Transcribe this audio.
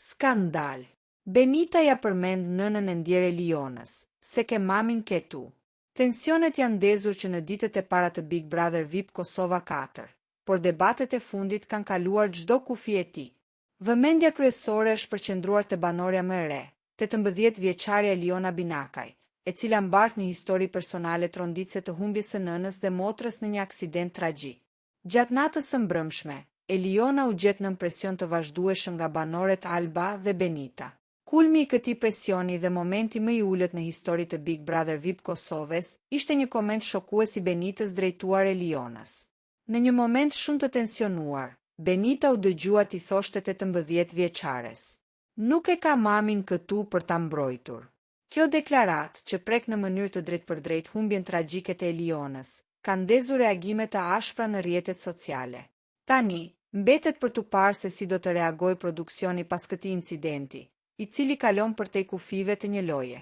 Skandal. Benita ja përmend nënën e ndjer Elionës, se ke mamin ke tu. Tensionet janë ndezur që në ditët e para të Big Brother VIP Kosova 4, por debatet e fundit kanë kaluar çdo kufi e tij. Vëmendja kryesore është përqendruar te banorja më e re, 18-vjeçaria Eliona Binakaj, e cila mbart një histori personale tronditse të humbjes së nënës dhe motrës në një aksident tragjik. Gjatë natës së mbrëmshme, Eliona u gjet nën presion të vazhdueshëm nga banoret Alba dhe Benita. Kulmi i këtij presioni dhe momenti më i ulët në histori të Big Brother VIP Kosovës ishte një koment shokues i Benitës drejtuar Elionës. Në një moment shumë të tensionuar, Benita u dëgjua t'i thoshte 18-vjeçares: "Nuk e ka mamin këtu për ta mbrojtur." Kjo deklaratë, që prek në mënyrë të drejtpërdrejtë humbjen tragjike të Elionës, ka ndezur reagime të ashpra në rrjetet sociale. Tani, mbetet për t'u parë se si do të reagojë produksioni pas këtij incidenti, i cili kalon përtej kufive të një loje.